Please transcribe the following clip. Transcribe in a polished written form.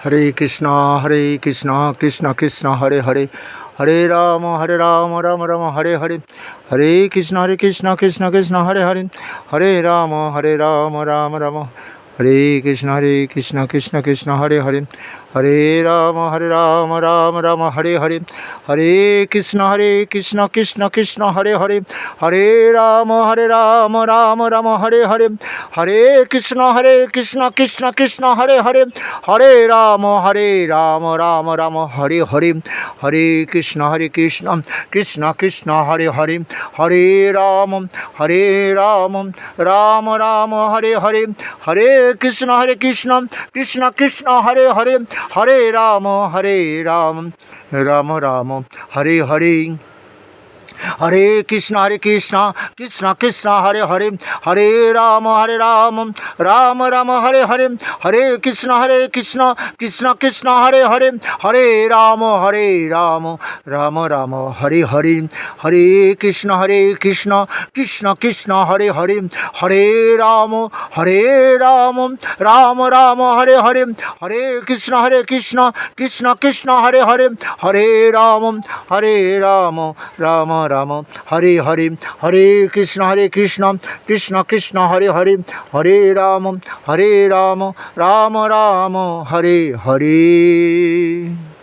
Hare Krishna Krishna Krishna Hare Hare Hare Ram Ram Ram Hare Hare Hare Krishna Krishna Krishna Hare Hare Hare Ram Ram Ram Hare Krishna Krishna Krishna Hare Hare Hare Ram Ram Ram Hare Hare Hare Krishna Krishna Krishna Hare Hare Hare Ram Ram Ram Hare Hare Hare Krishna Krishna Krishna Hare Hare Hare Ram Ram Ram Hare Hare Hare Krishna Krishna Krishna Hare Hare Hare Ram Ram Ram Hare Hare Hare Krishna Krishna Krishna Hare Hare Hare Ram Ram Ram Hare Hare Hare Krishna Krishna Krishna Hare Hare Hare Ram Ram Ram Hare Hare Hare Krishna Krishna Krishna Hare Hare Hare Ram Ram Ram Hare Hare Hare Krishna Krishna Krishna Hare Hare Hare Ram Ram Ram Hare Hare Hare Krishna Krishna Krishna Hare Hare Hare Ram Ram Ram Hare Hare Hare Krishna Krishna Krishna Hare Hare Hare Ram Ram Ram Hare Hare.